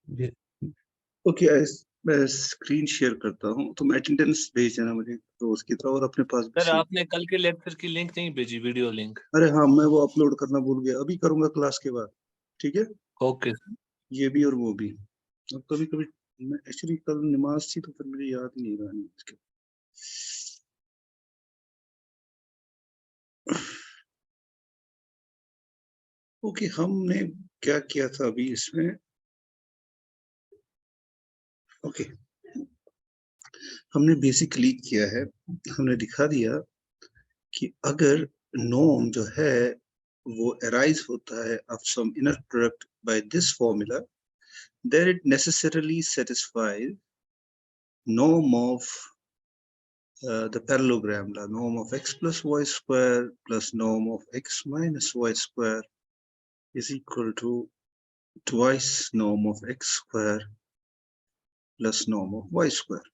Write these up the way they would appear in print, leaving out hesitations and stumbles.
Okay, मैं screen share करता हूँ, तुम अटेंडेंस भेज देना मुझे रोज की तरह, और अपने पास भी सर आपने कल के लेक्चर की लिंक नहीं भेजी, वीडियो लिंक। अरे हाँ, मैं वो अपलोड करना भूल गया, अभी करूंगा क्लास के बाद, ठीक है? ओके। ये भी और वो भी। अब कभी कभी मैं एक्चुअली कल नमाज थी तो फिर मुझे याद ही नहीं रहा नमाज के। ओके, हमने क्या किया था अभी इसमें? ओके, हमने बेसिकली किया है, हमने दिखा दिया कि अगर नॉर्म जो है वो अराइज होता है of some inner product by this formula, then it necessarily satisfies norm of the parallelogram, the norm of x plus y square plus norm of x minus y square is equal to twice norm of x square plus norm of y square.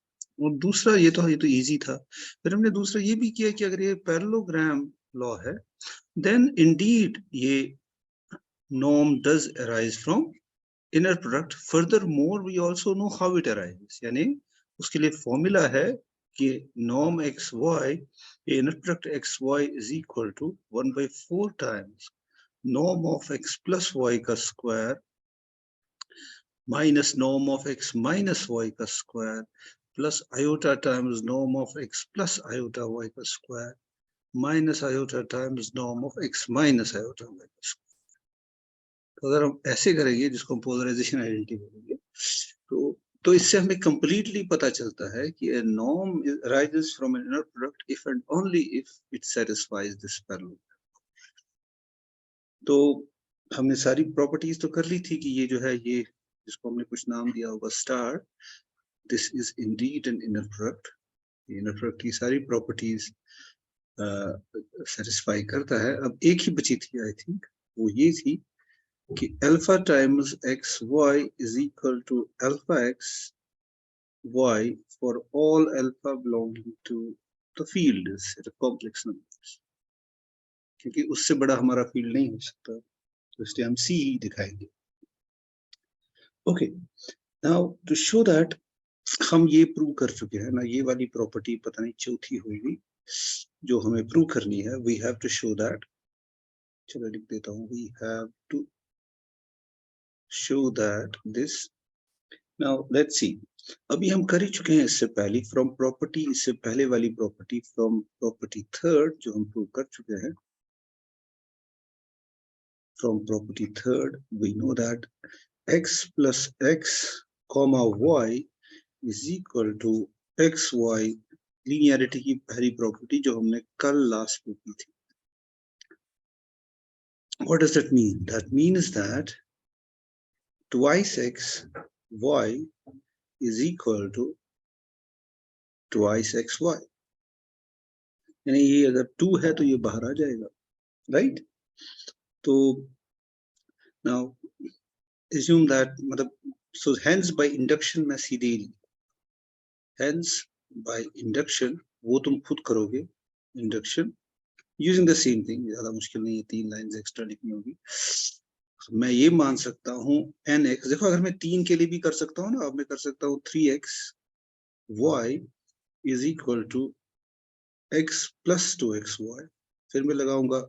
और दूसरा ये तो easy था। फिर हमने दूसरा ये भी किया कि अगर ये पैरेललोग्राम लॉ है, then indeed ये norm does arise from inner product. Furthermore, we also know how it arises. यानी उसके लिए फॉर्मूला है कि norm xy, inner product xy is equal to 1/4 times norm of x plus y का square minus norm of x minus y का square plus iota times norm of x plus iota y का square minus iota times norm of x minus iota y का square. तो अगर हम ऐसे करेंगे, जिसको हम पोलराइजेशन आइडेंटिटी बोलेंगे, तो इससे हमें कंप्लीटली पता चलता है कि a norm arises from an inner product if and only if it satisfies this parallelogram. तो हमने सारी प्रॉपर्टीज तो कर ली थी कि ये जो है, ये जिसको हमने कुछ नाम दिया होगा star, this is Indeed an inner product. Inner product की सारी प्रॉपर्टीज सेटिस्फाई करता है। अब एक ही बची थी, आई थिंक वो ये थी कि alpha times x y is equal to alpha x y for all alpha belonging to the field set of complex numbers, क्योंकि उससे बड़ा हमारा फील्ड नहीं हो सकता, तो इसलिए हम सी ही दिखाएंगे। Okay, now to show that हम ये प्रूव कर चुके हैं ना, ये वाली प्रॉपर्टी पता नहीं चौथी होगी जो हमें प्रूव करनी है। We have to show that, चलो लिख देता हूँ, we have to show that this. Now let's see, अभी हम कर ही चुके हैं इससे पहले, फ्रॉम प्रॉपर्टी, इससे पहले वाली प्रॉपर्टी, फ्रॉम प्रॉपर्टी थर्ड जो हम प्रूव कर चुके हैं, from property third we know that x plus x comma y is equal to xy, linearity की पहली प्रॉपर्टी जो हमने कल लास्ट में की थी। What does that mean? That means that twice x y is equal to twice x y, यानी ये अगर 2 है तो ये बाहर आ जाएगा, राइट? तो now assume that, मतलब so hence by induction मैं सीधे, hence by induction, वो तुम खुद करोगे induction using the same thing, ज्यादा मुश्किल नहीं है, 3 लाइंस एक्स्ट्रा लिखनी होगी। मैं ये मान सकता हूँ nx, देखो अगर मैं 3 के लिए भी कर सकता हूँ ना, अब मैं कर सकता हूँ 3x y is equal to x plus 2xy, फिर मैं लगाऊंगा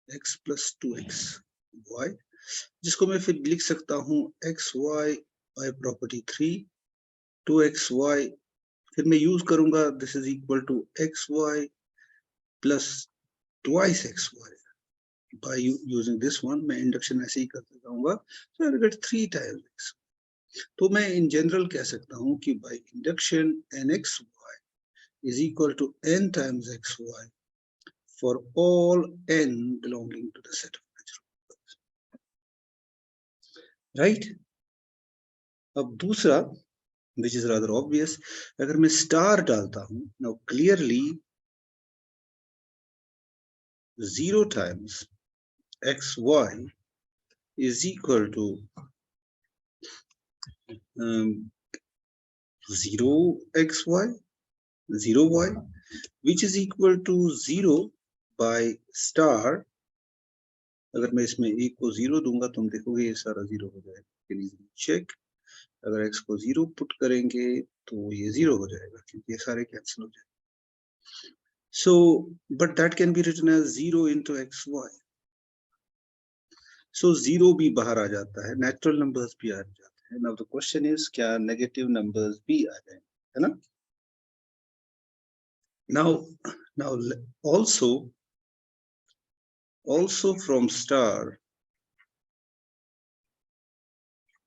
x plus 2xy, जिसको मैं फिर लिख सकता हूँ xy by property 3 2xy, फिर मैं यूज करूंगा this is equal to xy plus twice xy by using this one, मैं इंडक्शन ऐसे ही करते जाऊंगा, so I get 3 times x. तो मैं इन जनरल कह सकता हूँ कि by induction nxy is equal to n times xy for all n belonging to the set of natural numbers, right? अब दूसरा, which is rather obvious, अगर मैं स्टार डालता हूँ, now clearly 0 times xy is equal to 0xy 0y, which is equal to 0 by star अगर मैं इसमें एक को 0 दूंगा तुम देखोगे ये सारा 0 हो जाएगा। चेक, अगर x को 0 पुट करेंगे तो ये 0 हो जाएगा क्योंकि ये सारे कैंसिल हो जाएंगे। So, but that can be written as 0 into xy. So 0 भी बाहर आ जाता है, नेचुरल नंबर्स भी आ जाते हैं। Now the question is क्या नेगेटिव नंबर्स भी आ जाएंगे, है ना? Now also from star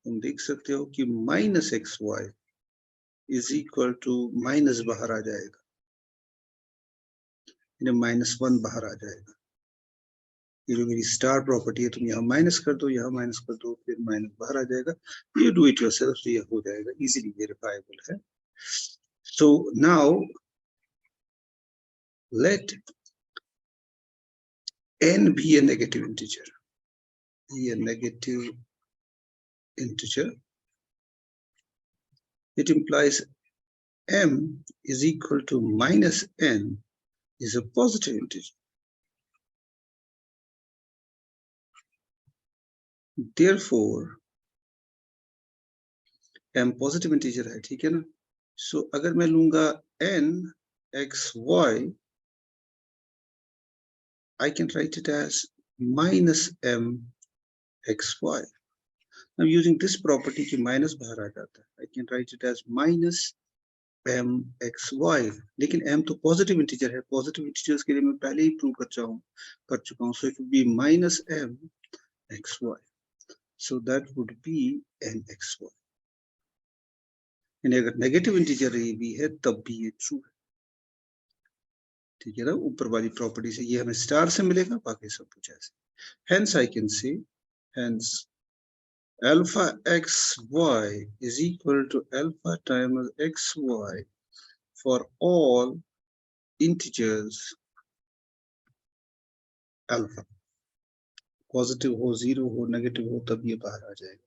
तुम देख सकते हो कि minus x y is equal to minus बाहर आ जाएगा, -1 बाहर आ जाएगा। ये जो मेरी स्टार प्रॉपर्टी है तुम यहाँ माइनस कर दो, यहाँ माइनस कर दो, फिर माइनस बाहर आ जाएगा। यू डू इट योरसेल्फ, ये हो जाएगा, इजीली वेरीफाइबल है। So now let n be a negative integer. Be a negative integer. It implies m is equal to minus n is a positive integer. Therefore, m positive integer है, ठीक है ना? So अगर मैं लूंगा n x y, I can write it as minus m x y. I'm using this property कि minus बाहर आ जाता है. I can write it as minus m x y. लेकिन m तो positive integer है. Positive integers के लिए मैं पहले ही prove कर चुका हूँ. So it would be minus m x y. So that would be n x y. अगर नेगेटिव इंटीजर ये भी है तब भी ये ट्रू है, ठीक है ना? ऊपर वाली प्रॉपर्टी से ये हमें स्टार से मिलेगा, बाकी सब कुछ ऐसे। Hence I can say, hence alpha xy is equal to alpha times xy for all integers alpha. Positive हो, 0 हो, नेगेटिव हो, तब ये बाहर आ जाएगा।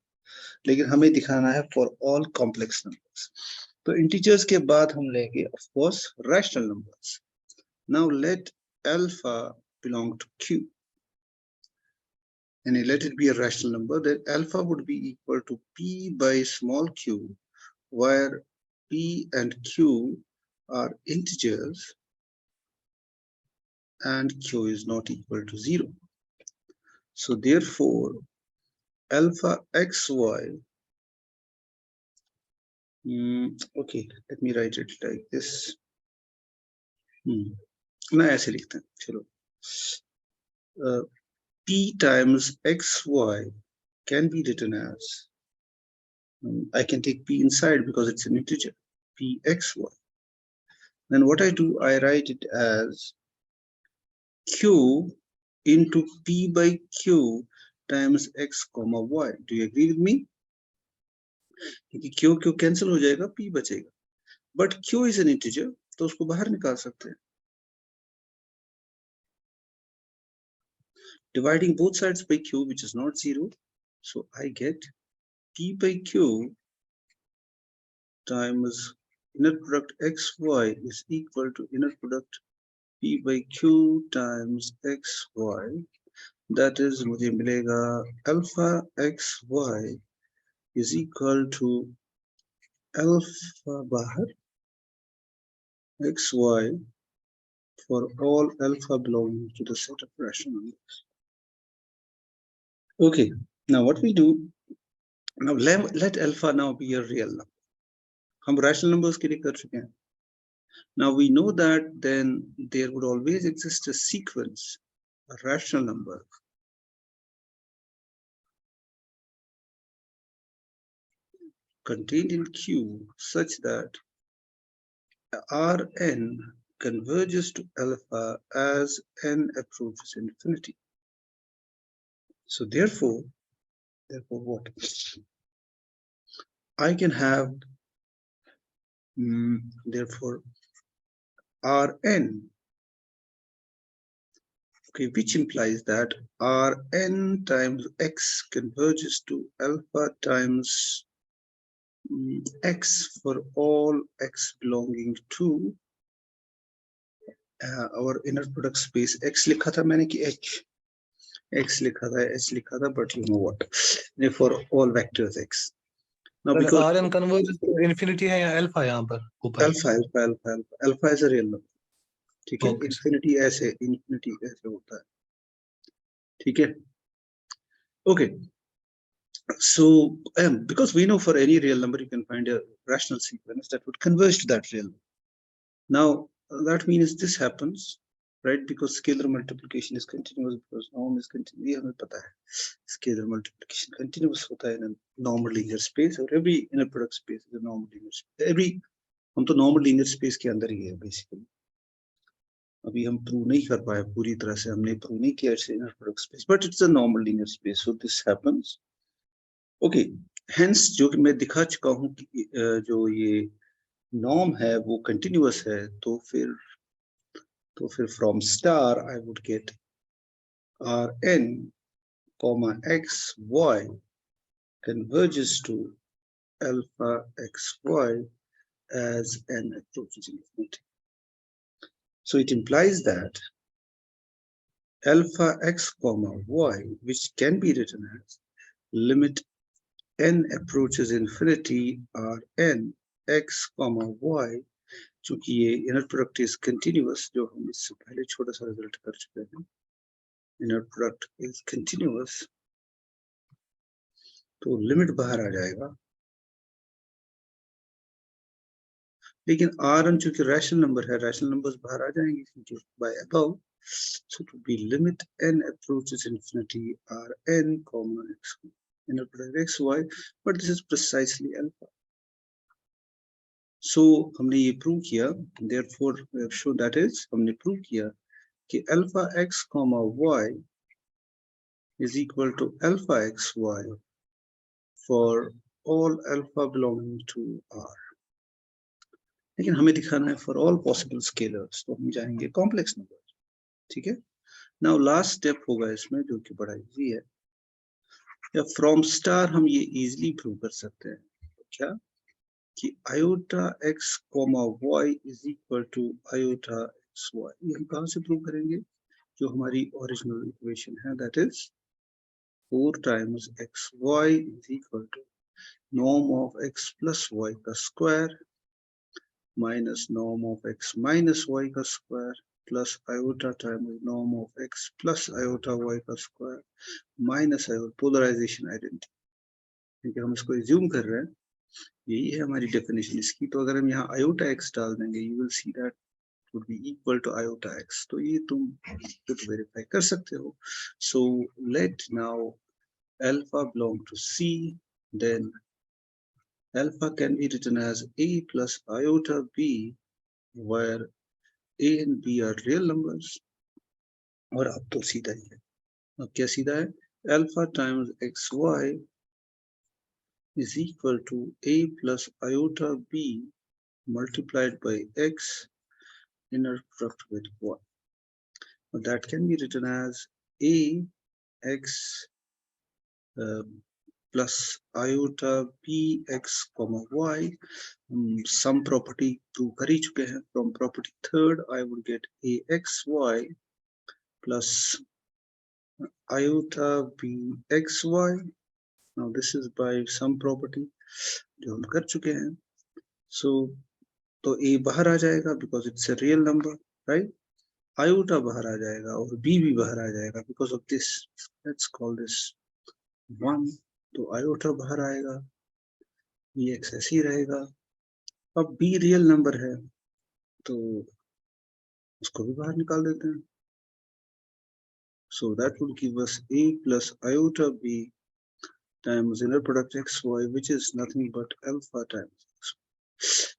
लेकिन हमें दिखाना है फॉर ऑल कॉम्प्लेक्स नंबर्स। तो इंटीजर्स के बाद हम लेंगे of course rational numbers. Now let alpha belong to Q, and let it be a rational number. Then alpha would be equal to P by small q, where P and Q are integers and Q is not equal to 0. So therefore, alpha xy, okay, let me write it like this. मैं ऐसे लिखते हैं, चलो। P times xy can be written as, I can take P inside because it's an integer, Pxy. Then what I do, I write it as Q into P by Q times x comma y. Do you agree with me? क्योंकि Q cancel हो जाएगा, P बचेगा. But Q is an integer, तो उसको बाहर निकाल सकते हैं. Dividing both sides by Q, which is not 0, so I get P by Q times inner product xy is equal to inner product P by Q times xy. That is मुझे मिलेगा alpha xy is equal to alpha बाहर xy for all alpha belonging to the set of rational numbers. Okay, now what we do, now let alpha now be a real number. हम rational numbers के लिए कर चुके हैं. Now we know that then there would always exist a sequence, a rational number contained in Q such that Rn converges to alpha as n approaches infinity. So therefore what? I can have, therefore Rn, okay, which implies that Rn times x converges to alpha times x for all x belonging to our inner product space. X लिखा था मैंने कि h, x लिखा था, h लिखा था, but you know what, for all vectors x. Now sir because r n converge infinity है या अल्फा यहाँ पर ऊपर? alpha is a real number. ठीक है, ओके सर। infinity ऐसे होता है, ठीक है. Okay, so because we know for any real number you can find a rational sequence that would converge to that real number. Now that means this happens, right, because scalar multiplication is continuous, because norm is continuous. ये हमें पता है, scalar multiplication continuous होता है in a normal linear space, और every inner product space is a normal linear space. हम तो normal linear space के अंदर ही है basically. अभी हम प्रूव नहीं कर पाए पूरी तरह से, हमने प्रूव नहीं किया it's inner product space, but it's a normal linear space, so this happens. Okay, hence जो कि मैं दिखा चुका हूं कि जो ये नॉर्म है वो कंटिन्यूअस है, तो फिर from star I would get Rn, xy converges to alpha xy as n approaches infinity. So it implies that alpha x comma y, which can be written as limit n approaches infinity Rn x comma y, चूंकि ये inner product is continuous, जो हम इससे पहले छोटा सा result कर चुके हैं, इनर प्रोडक्ट इज कंटिन्यूअस, तो लिमिट बाहर आ जाएगा. लेकिन Rn चूंकि रैशनल नंबर है, रैशनल नंबर्स बाहर आ जाएंगे क्योंकि by above, so to be limit n approaches infinity Rn comma x inner product xy, but this is precisely alpha. So हमने ये प्रूव किया, therefore we have shown, that is हमने prove किया कि alpha x comma y is equal to alpha xy for all alpha belonging to R. लेकिन हमें दिखाना है for all possible scalars, तो हम जाएंगे कॉम्प्लेक्स नंबर, ठीक है. नाउ लास्ट स्टेप होगा इसमें, जो कि बड़ा इजी है, या फ्रॉम स्टार हम ये इजीली प्रूव कर सकते हैं, क्या कि iota x comma y is equal to iota xy. ये हम कहाँ से प्रूव करेंगे? जो हमारी ओरिजिनल इक्वेशन है, that is 4 times xy is equal to norm of x plus y का square minus norm of x minus y का square plus iota times norm of x plus iota y का square minus iota polarisation identity. ठीक है, हम इसको assume कर रहे हैं, यही है हमारी डेफिनेशन इसकी. तो अगर हम यहाँ iota x डाल देंगे, you will see that would be equal to iota x. तो ये तुम वेरीफाई कर सकते हो. So let now alpha belong to C, then alpha can be written as a plus iota b, where a and b are real numbers. और अब तो सीधा ही है, अब क्या सीधा है? alpha times xy is equal to a plus iota b multiplied by x inner product with y. That can be written as a x plus iota b x comma y. Some property prove कर ही चुके हैं. From property third I would get a x y plus iota b x y. Now this is by some property जो हम कर चुके हैं. So तो a बाहर आ जाएगा because it's a real number, right? iota बाहर आ जाएगा और b भी बाहर आ जाएगा because of this. Let's call this 1. तो iota बाहर आएगा, bx ऐसे ही रहेगा. अब b रियल नंबर है तो उसको भी बाहर निकाल देते हैं. So that would give us a plus iota b times inner product xy, which is nothing but alpha times xy.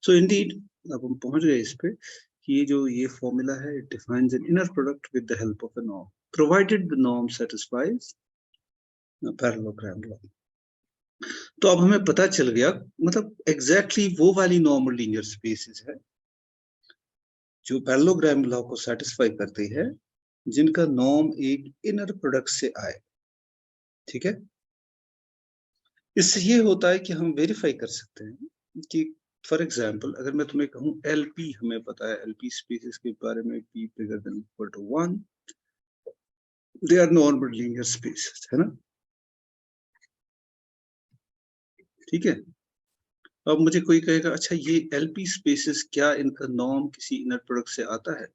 So indeed, अब हम पहुंच गए इस पे कि ये जो ये फॉर्मूला है, it defines an inner product with the help of a norm, provided the norm satisfies a parallelogram law. तो अब हमें पता चल गया, मतलब एग्जैक्टली वो वाली नॉर्मल लीनियर स्पेसेस है जो पैरेललोग्राम लॉ को सेटिस्फाई करती है, जिनका नॉर्म एक इनर प्रोडक्ट से आए. ठीक है, इससे ये होता है कि हम वेरीफाई कर सकते हैं कि फॉर एग्जांपल अगर मैं तुम्हें कहूं एलपी, हमें पता है एलपी स्पेसेस के बारे में, p bigger than equal to 1, they are normal linear spaces, है ना? ठीक है। अब मुझे कोई कहेगा अच्छा ये LP स्पेसेस क्या इनका नॉर्म किसी इनर प्रोडक्ट से आता है?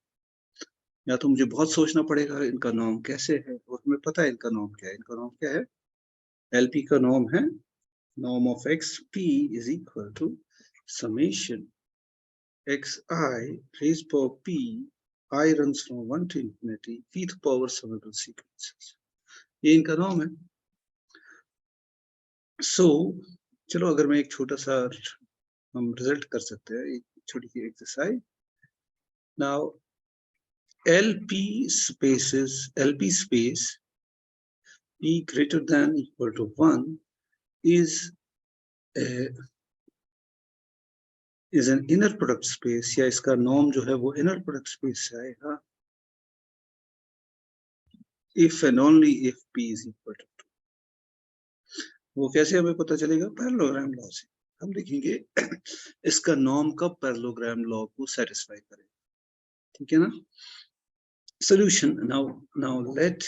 या तो मुझे बहुत सोचना पड़ेगा इनका नॉर्म कैसे है, और हमें पता है इनका नॉर्म क्या है। इनका नॉर्म क्या है? LP का नॉर्म है norm of xp is equal to summation xi raised power p, I runs from 1 to infinity, pth power summable sequences. ये इनका नॉर्म है। So, चलो अगर मैं एक छोटा सा हम रिजल्ट कर सकते हैं, एक छोटी सी exercise. Now LP space p greater than equal to 1 is an inner product space, या इसका नॉर्म जो है वो इनर प्रोडक्ट स्पेस से आएगा if and only if p is equal to 2. वो कैसे हमें पता चलेगा? पैरेललोग्राम लॉ से। हम देखेंगे इसका नॉर्म कब पैरेललोग्राम लॉ को सेटिस्फाई करेगा, ठीक है ना? Solution, now let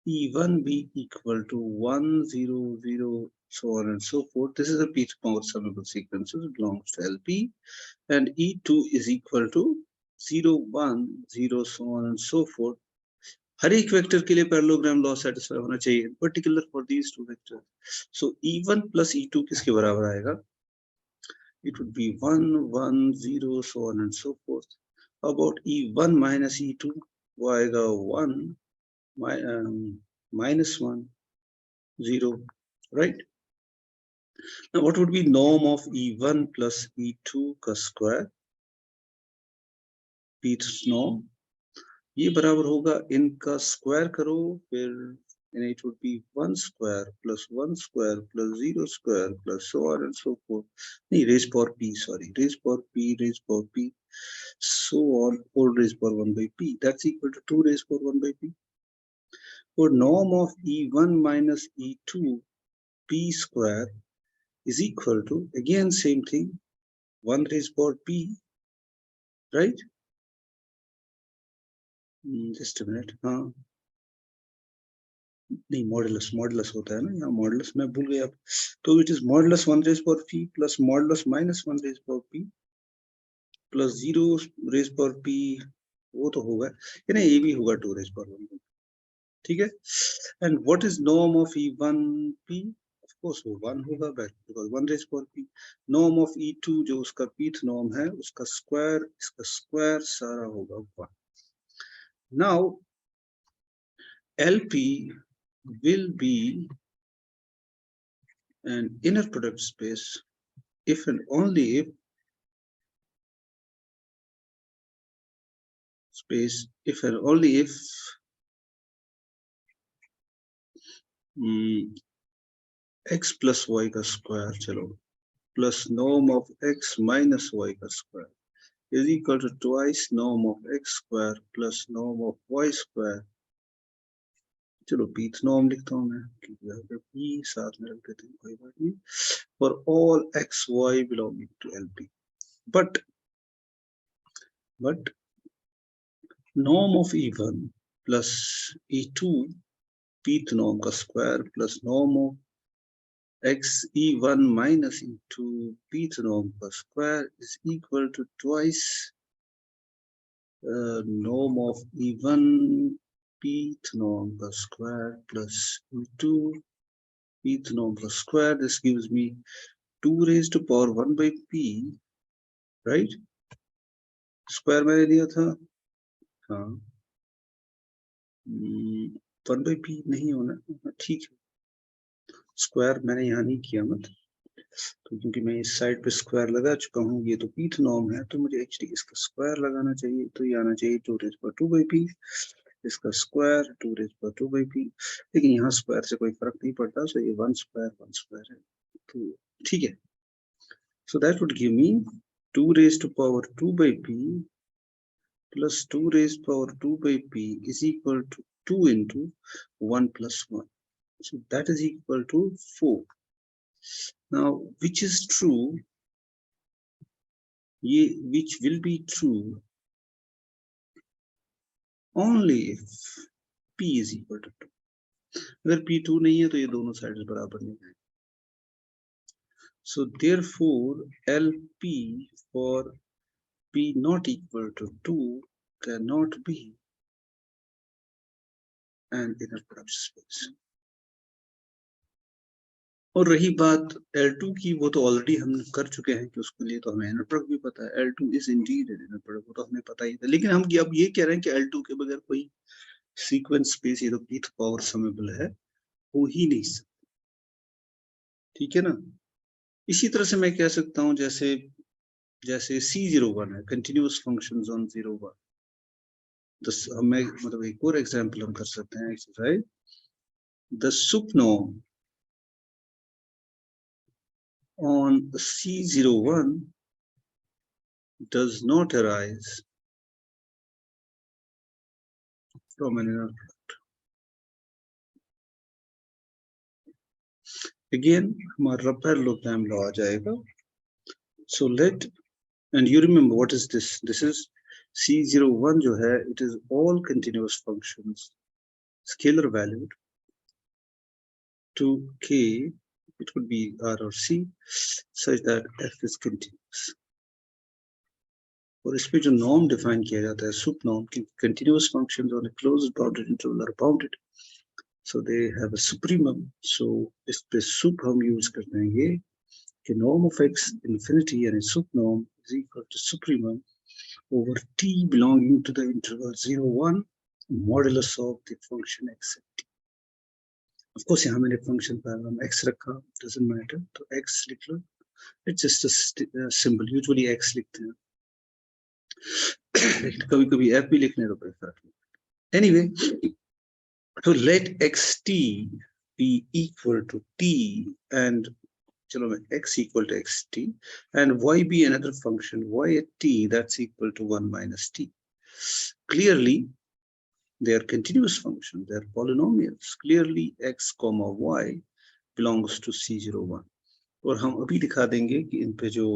E1 be equal to 1 0 0 so on and so forth. This is a pth power summable sequences belongs to LP, and E2 is equal to 0 1 0 so on and so forth. हर एक vector के लिए parallelogram law satisfy होना चाहिए, particular for these two vectors. So E1 plus E2 किसके बराबर आएगा? It would be 1 1 0 so on and so forth. About E1 minus E2, वो आएगा 1 minus 1 0, right? Now what would be norm of E1 plus E2 का square? pth norm ये बराबर होगा इनका स्क्वायर करो, फिर it would be 1 square plus 1 square plus 0 square plus so on and so forth. नहीं, raised power p, sorry, raised power p so on, whole raised power 1 by p, that's equal to 2 raised power 1 by p. For norm of E1 minus E2 p square is equal to, again same thing, 1 raised power p, right? Just a minute, हाँ नहीं, modulus होता है ना, यहाँ modulus मैं भूल गया। तो it is modulus 1 raise power p plus modulus minus 1 raise power p plus 0 raise power p, वो तो होगा, यानी ये भी होगा 2 रेज पावर 1, ठीक है? And what is norm of E1 p? Of course वो 1 होगा, because 1 raise power p। Norm of E2 जो उसका pth नॉर्म है, उसका स्क्वायर, इसका स्क्वायर सारा होगा 1। Now LP will be an inner product space if and only if x plus y का स्क्वायर, चलो, plus norm of x minus y का square is equal to twice norm of x square plus norm of y square। चलो pth norm लिखता हूँ मैं, क्योंकि यहाँ पे p साथ में रख देते हैं, कोई बात नहीं, for all x y belonging to LP, but norm of E1 plus E2 pth norm का square plus norm of x E1 minus E2 pth norm का square is equal to twice norm of E1 pth norm का square plus E2 pth norm का square. This gives me 2 raised to power 1 by p, right? Square मैंने दिया था, हाँ, 1 by p नहीं होना, ठीक है, स्क्वायर मैंने यहाँ नहीं किया मत, तो क्योंकि मैं इस साइड पे स्क्वायर लगा चुका हूँ, ये तो पीथ नॉर्म है, तो मुझे एक्चुअली इसका स्क्वायर लगाना चाहिए, तो ये आना चाहिए 2 रेज़ पावर 2 by p, इसका square 2 rays power 2 by p, लेकिन यहाँ स्क्वायर से कोई फर्क नहीं पड़ता, सो ये 1 स्क्वायर है, तो ठीक है। So that would give me 2 raise to power 2 by p plus 2 raised power 2 by p is equal to 2 into 1 plus 1. So that is equal to 4. Now, which is true, which will be true only if P is equal to 2. अगर P 2 नहीं है तो ये दोनों sides बराबर नहीं है. So therefore LP for P not equal to 2 cannot be an inner product space. और रही बात L2 की, वो तो ऑलरेडी हम कर चुके हैं कि उसके लिए तो हमें इनर प्रोडक्ट भी पता है. L2 is Indeed an inner product, वो तो हमें पता ही था. लेकिन हम अब ये कह रहे हैं कि L2 के बगैर कोई सीक्वेंस स्पेस ये तो pth पावर समेबल है, हो ही नहीं सकता. ठीक है ना. इसी तरह से मैं कह सकता हूं जैसे C01 है, कंटिन्यूअस फंक्शंस ऑन 01. तो हमें मतलब एक और एग्जांपल हम कर सकते हैं. Exercise the soup norm on C01 does not arise from an inner product. Again, हमारा parallel time law आ जाएगा. So let, and you remember what is this? This is C01 जो है, it is all continuous functions, scalar valued to K, it could be R or C, such that F is continuous. और इसमें जो norm define किया जाता है, sup norm, कि continuous functions on a closed bounded interval are bounded. So they have a supremum. So इस पे sup हम use कर देंगे कि norm of x infinity and a sup norm is equal to supremum over t belonging to the interval 0, 1 modulus of the function x at t. Of course यहाँ मैंने function parameter x रखा, doesn't matter, तो x लिख लो. It's just a symbol. Usually x लिखते हैं, लेकिन कभी-कभी f भी लिखने तो कोई फर्क नहीं. Anyway, so let xt be equal to t and chalo x equal to xt and y be another function y at t that's equal to 1 minus t. Clearly they are continuous functions, they are polynomials. Clearly x comma y belongs to C01. और हम अभी दिखा देंगे कि इन पे जो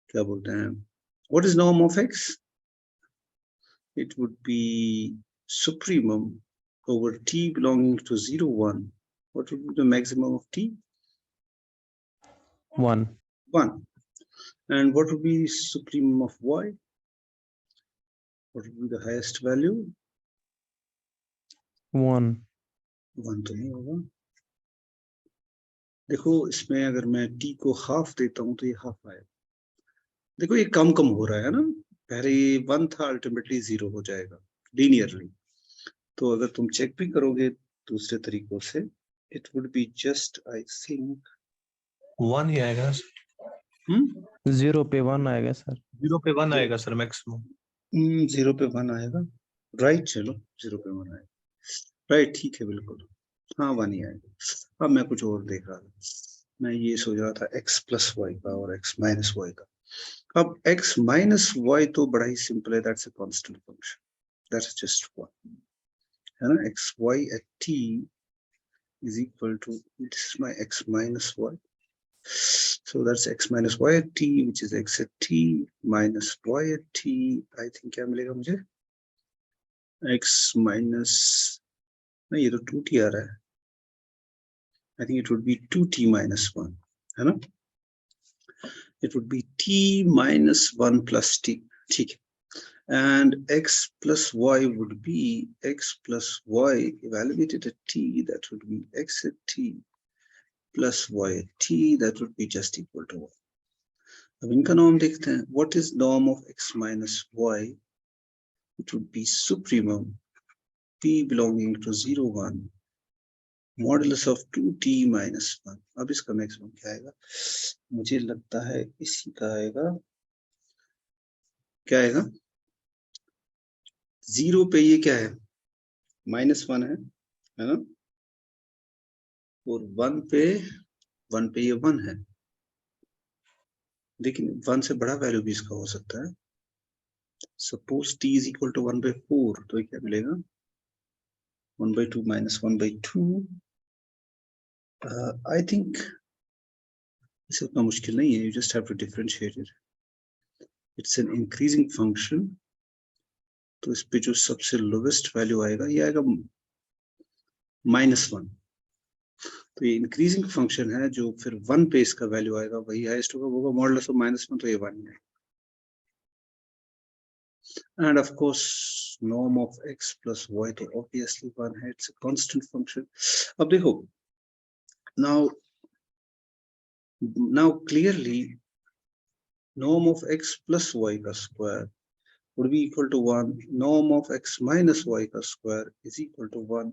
क्या बोलते हैं, what is norm of x? It would be supremum over t belonging to 0, 1. What would be the maximum of t? 1. 1. And what would be supremum of y? What would be the highest value? 1. 1 तो नहीं होगा. देखो इसमें अगर मैं t को half देता हूं तो ये हाफ आएगा. देखो ये कम हो रहा है ना. पहले ये 1 था, अल्टीमेटली 0 हो जाएगा लीनियरली. तो अगर तुम चेक भी करोगे दूसरे तरीकों से, it would be just I think 1 ही आएगा. 0 पे 1 आएगा सर. 0 पे 1 आएगा सर मैक्सिमम. 0 पे 1 आएगा. राइट, चलो 0 पे 1 आएगा. राइट, ठीक है, बिल्कुल. हाँ 1 ही आएगा. अब मैं कुछ और देख रहा था. मैं ये सोच रहा था x प्लस वाई का और x माइनस वाई का. अब x माइनस वाई तो बड़ा ही सिंपल है. That's a constant function, that's just 1 है ना. x y at t is equal to, this is my x minus y. So that's x minus y at t, which is x at t minus y at t. I think क्या मिलेगा मुझे? x minus, नहीं ये तो 2t आ रहा है. I think it would be 2t minus 1, है ना. It would be t minus 1 plus t. ठीक है. And x plus y would be x plus y evaluated at t, that would be x at t plus y at t, that would be just equal to 1. अब इनका norm देखते हैं. What is norm of x minus y? It would be supremum p belonging to 0, 1 modulus of 2t minus 1. अब इसका maximum क्या आएगा? मुझे लगता है इसी का आएगा. क्या आएगा? 0 पे ये क्या है? -1 है ना. और 1 पे ये 1 है. लेकिन 1 से बड़ा वैल्यू भी इसका हो सकता है. Suppose t is equal to 1/4, तो क्या मिलेगा? 1/2 minus 1/2. I think इसे उतना मुश्किल नहीं है. You just have to differentiate it. It's an increasing function. तो इस पे जो सबसे लोवेस्ट वैल्यू आएगा ये आएगा -1। तो ये इंक्रीजिंग फंक्शन है, जो फिर 1 पे इसका वैल्यू आएगा वही हाईएस्ट होगा, वो होगा मॉडुलस ऑफ -1, तो ये 1 है। And of course norm of x plus y तो obviously 1 है, it's a constant function। अब देखो now clearly norm of x plus y का square would be equal to 1, norm of x minus y का square is equal to 1,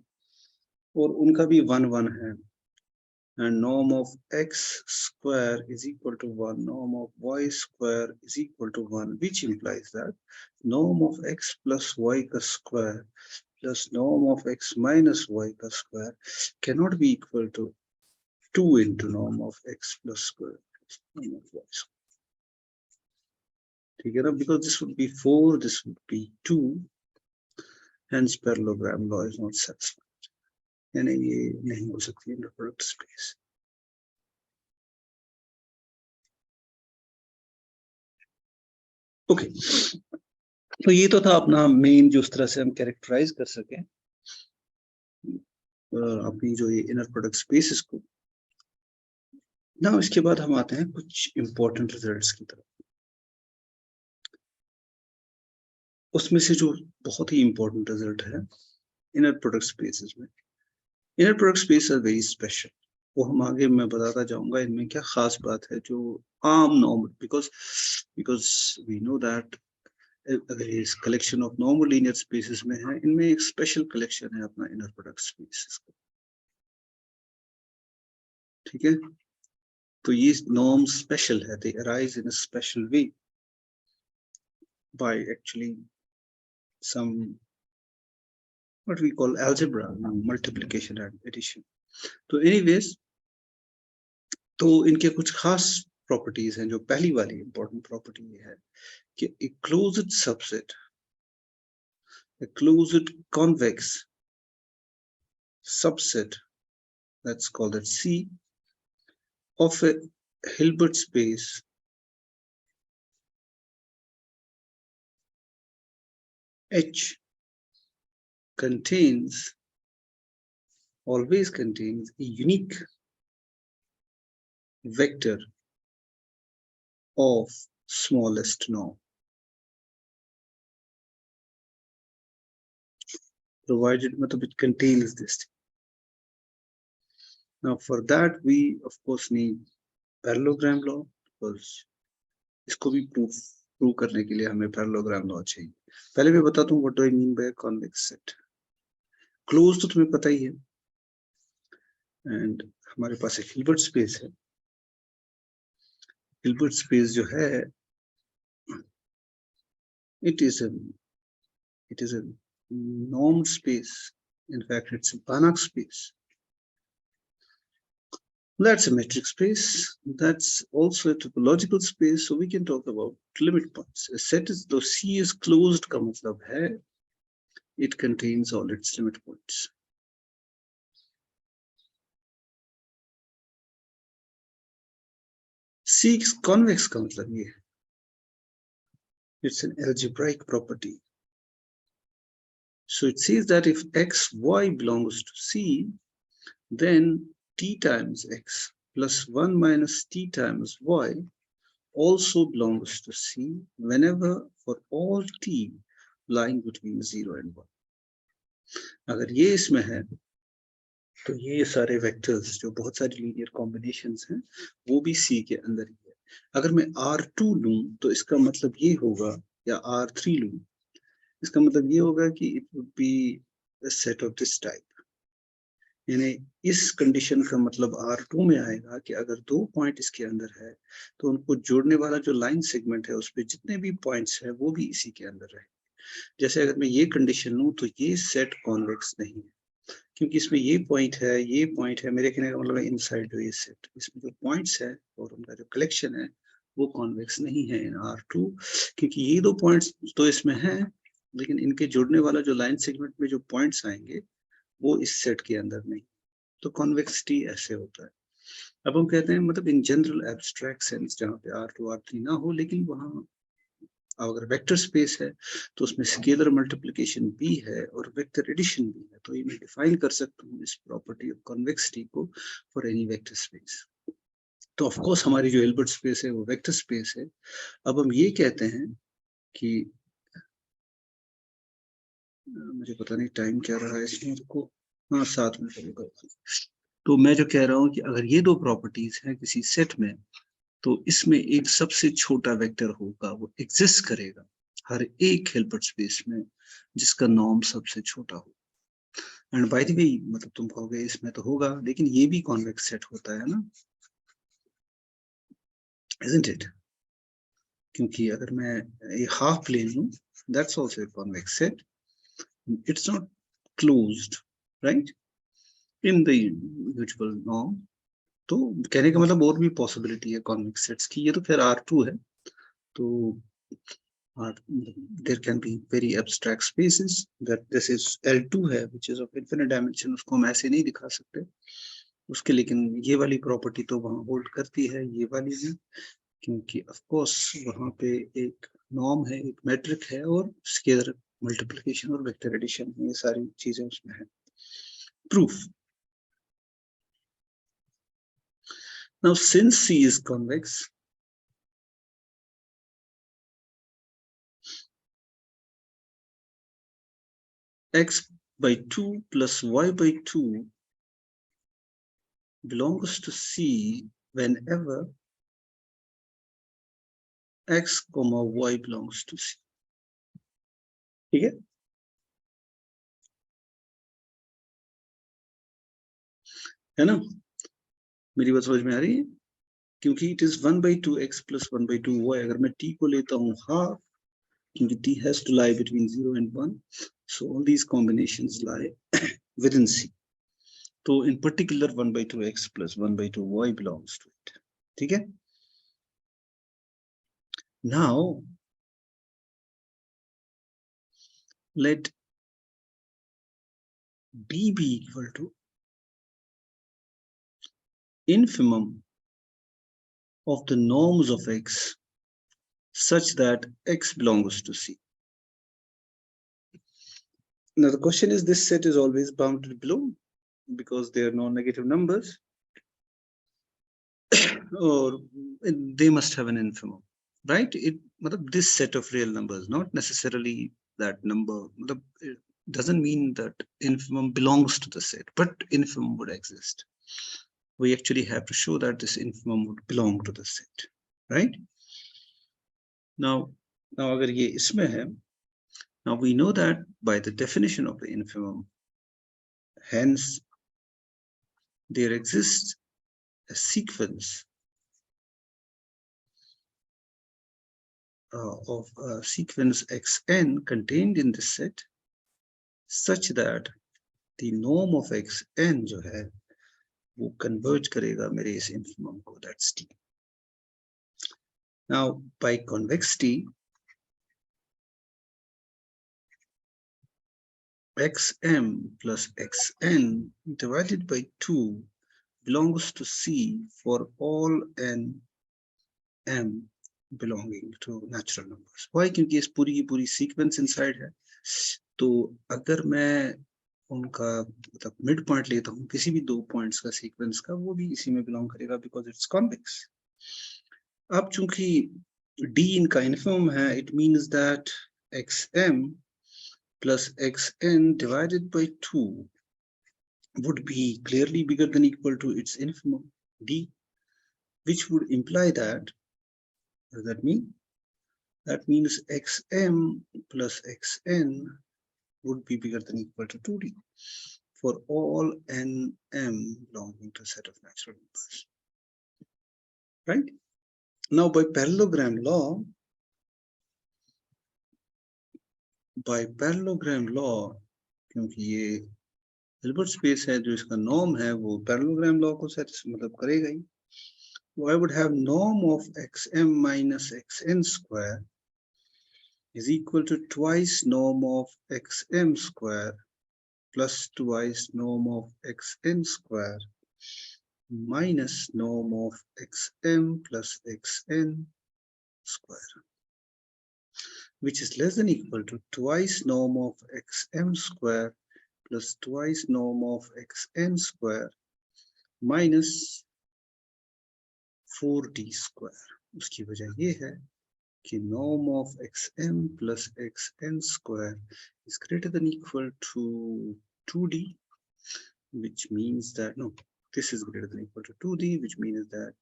और उनका भी 1 1 है, and norm of x square is equal to 1, norm of y square is equal to 1, which implies that norm of x plus y का square plus norm of x minus y का square cannot be equal to 2 into norm of x plus square plus norm of y square। ठीक है ना, because this would be 4, this would be 2, hence parallelogram law is not satisfied, यानी ये नहीं हो सकती inter product space. Okay, तो ये तो था अपना मेन, जो उस तरह से हम कैरेक्टराइज कर सके अपनी जो ये इनर प्रोडक्ट स्पेसेस को। ना इसके बाद हम आते हैं कुछ इंपॉर्टेंट रिजल्ट्स की तरफ। उसमें से जो बहुत ही इंपॉर्टेंट रिजल्ट है इनर प्रोडक्ट स्पेसेस में, inner product space are very special, वो हम आगे मैं बताता जाऊंगा इनमें क्या खास बात है जो आम normal, because we know that अगर इस collection of normal linear spaces में है, इनमें एक स्पेशल कलेक्शन है अपना इनर प्रोडक्ट स्पेसेस का। ठीक है, तो ये नॉर्म स्पेशल है, दे arise in a special way by actually some what we call algebra, multiplication and addition। तो anyways, तो इनके कुछ खास प्रॉपर्टीज हैं। जो पहली वाली इंपॉर्टेंट प्रॉपर्टी ये है कि a closed subset, a closed convex subset, let's call it C, of a Hilbert space H always contains a unique vector of smallest norm, provided it contains this thing। Now for that we of course need parallelogram law, because इसको भी prove करने के लिए हमें parallelogram law चाहिए। पहले मैं बताता हूँ what do I mean by convex set. Close तो तुम्हें पता ही है, एंड हमारे पास एक हिल्बर्ट स्पेस है। हिल्बर्ट स्पेस जो है it is a normed space, in fact it's a Banach space, that's a metric space, that's also a topological space, so we can talk about limit points। A set is, though C is closed का मतलब है it contains all its limit points। C is convex का मतलब ये है it's an algebraic property, so it says that if xy belongs to C, then t times x plus 1 minus t times y also belongs to C whenever for all t lying between 0 and 1। अगर ये इसमें है तो ये सारे vectors जो बहुत सारी लीनियर कॉम्बिनेशंस हैं वो भी C के अंदर ही है। अगर मैं R2 लूं तो इसका मतलब ये होगा, या R3 लूं, इसका मतलब ये होगा कि it would be a set of this type. यानी इस कंडीशन का मतलब R2 में आएगा कि अगर 2 पॉइंट इसके अंदर है तो उनको जोड़ने वाला जो लाइन सेगमेंट है उस पे जितने भी पॉइंट्स है वो भी इसी के अंदर रहे। जैसे अगर मैं ये कंडीशन लूं तो ये सेट कॉन्वेक्स नहीं है, क्योंकि इसमें ये पॉइंट है, मेरे कहने का मतलब है इनसाइड जो ये सेट, इसमें जो पॉइंट्स है और उनका जो कलेक्शन है वो कॉन्वेक्स नहीं है इन R2, क्योंकि ये 2 पॉइंट्स तो इसमें है, लेकिन इनके जुड़ने वाला जो लाइन सेगमेंट में जो पॉइंट्स आएंगे वो इस सेट के अंदर नहीं। तो कॉन्वेक्सिटी ऐसे होता है। अब हम कहते हैं मतलब इन जनरल एब्स्ट्रैक्ट सेंस जहाँ पे R2 R3 ना हो, लेकिन वहाँ अगर वेक्टर स्पेस है तो उसमें स्केलर मल्टीप्लिकेशन भी है और वेक्टर एडिशन भी है, तो ये मैं डिफाइन कर सकता हूँ इस प्रॉपर्टी ऑफ कॉन्वेक्सिटी को फॉर एनी वेक्टर स्पेस। तो ऑफ कोर्स हमारी जो हिल्बर्ट स्पेस है वो वेक्टर स्पेस है। अब हम ये कहते हैं कि मुझे पता नहीं टाइम क्या रहा है इसमें, को हाँ 7 मिनट होगा। तो मैं जो कह रहा हूँ कि अगर ये दो प्रॉपर्टीज हैं किसी सेट में, तो इसमें एक सबसे छोटा वेक्टर होगा, वो एग्जिस्ट करेगा हर एक हिल्बर्ट स्पेस में जिसका नॉर्म सबसे छोटा हो। एंड बाय द वे, मतलब तुम कहोगे इसमें तो होगा, लेकिन ये भी कॉन्वेक्स सेट होता है ना, isn't it? क्योंकि अगर मैं ये हाफ प्लेन लूं, that's also a convex set. It's not closed, right? In the usual norm. तो कहने का मतलब और भी पॉसिबिलिटी है कॉन्वेक्स सेट्स की। ये तो फिर R2 है, तो there can be very abstract spaces that this is L2 है, which is of infinite dimension, उसको हम ऐसे नहीं दिखा सकते उसके, लेकिन ये वाली प्रॉपर्टी तो वहाँ होल्ड करती है, ये वाली भी, क्योंकि ऑफ कोर्स वहाँ पे एक नॉर्म है, एक मैट्रिक है और स्केलर मल्टीप्लिकेशन और वेक्टर एडिशन, ये सारी चीजें उसमें है। Proof. Now since C is convex, x by 2 plus y by 2 belongs to C whenever x comma y belongs to C. ठीक है, है ना? मेरी बात समझ में आ रही है? क्योंकि it is 1/2x plus 1/2y, अगर मैं t को लेता हूँ हाफ, क्योंकि t has to lie between 0 and 1, so all these combinations lie within C. तो in particular 1/2x plus 1/2y belongs to it. ठीक है? Now let D be equal to infimum of the norms of x such that x belongs to C. Now the question is, this set is always bounded below because they are non-negative numbers, or they must have an infimum, right? It this set of real numbers, not necessarily that number, it doesn't mean that infimum belongs to the set, but infimum would exist. We actually have to show that this infimum would belong to the set, right? Now agar ye isme hai, now we know that by the definition of the infimum, hence there exists a sequence of sequence xn contained in this set such that the norm of xn जो है वो converge करेगा मेरे इस infimum को, that's t. Now by convexity, xm plus xn divided by 2 belongs to C for all n m belonging to natural numbers. Why? क्योंकि इस पूरी की पूरी sequence inside है, तो अगर मैं उनका मतलब मिड पॉइंट लेता हूँ किसी भी दो पॉइंट्स का सीक्वेंस का, वो भी इसी में बिलोंग करेगा बिकॉज इट्स कॉन्वेक्स। अब चूंकि D इनका इनफिमम है, it means that xm plus xn divided by 2 would be clearly bigger than equal to its infimum D, which would imply that, what does that mean? That means xm plus xn would be bigger than equal to 2D for all nm belonging to a set of natural numbers, right? Now by parallelogram law, क्योंकि ये Hilbert space है, जो इसका norm है वो parallelogram law को मतलब करेगा ही, so I would have norm of xm minus xn square is equal to twice norm of xm square plus twice norm of xn square minus norm of xm plus xn square. which is less than equal to twice norm of xm square plus twice norm of xn square minus 4d square. उसकी वजह ये है कि norm of xm plus xn square is greater than equal to 2d, which means that, no, this is greater than equal to 2d, which means that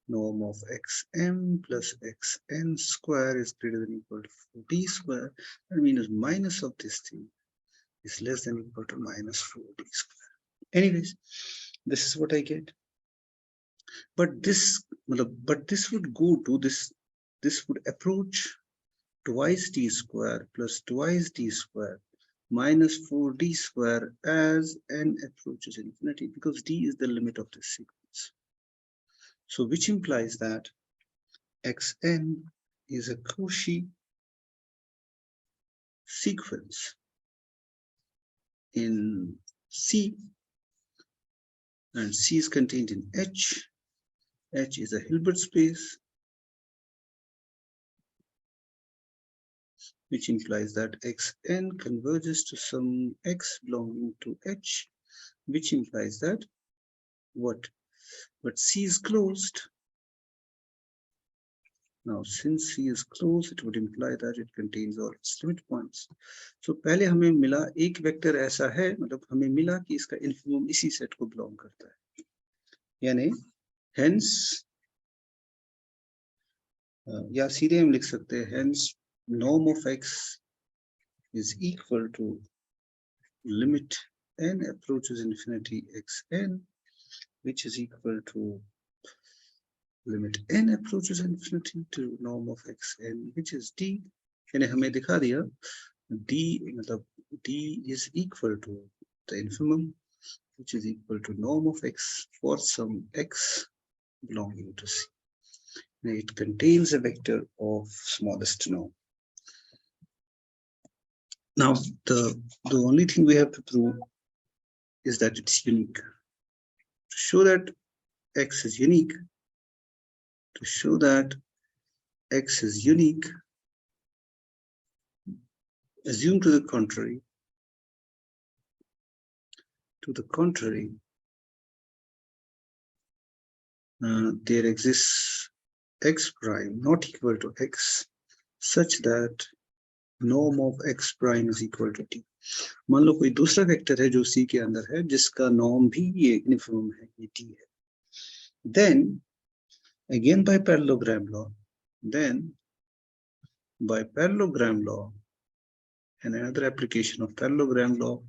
norm of xm plus xn square is greater than equal to 4d square. That means minus of this thing is less than equal to minus 4d square. Anyways, this is what I get. But this would go to this. This would approach twice d square plus twice d square minus 4d square as n approaches infinity, because d is the limit of this sequence. So which implies that xn is a Cauchy sequence in C, and C is contained in H. H is a Hilbert space, which implies that xn converges to some x belonging to H, which implies that what? But C is closed. Now, since C is closed, it would imply that it contains all its limit points. So पहले हमें मिला एक vector ऐसा है, मतलब हमें मिला कि इसका इन्फिमम इसी सेट को बिलोंग करता है, यानी hence या सीधे हम लिख सकते हैं hence norm of x is equal to limit n approaches infinity xn, which is equal to limit n approaches infinity to norm of xn, which is d. यानी हमें दिखा दिया d, मतलब d is equal to the infimum, which is equal to norm of x for some x belonging to C. And it contains a vector of smallest norm. Now, the only thing we have to prove is that it's unique. To show that x is unique, assume to the contrary, there exists x prime not equal to x such that norm of x prime is equal to t. मान लो कोई दूसरा vector है जो C के अंदर है जिसका norm भी ये यूनिफॉर्म है, ये t है. Then again by parallelogram law, and another application of parallelogram law,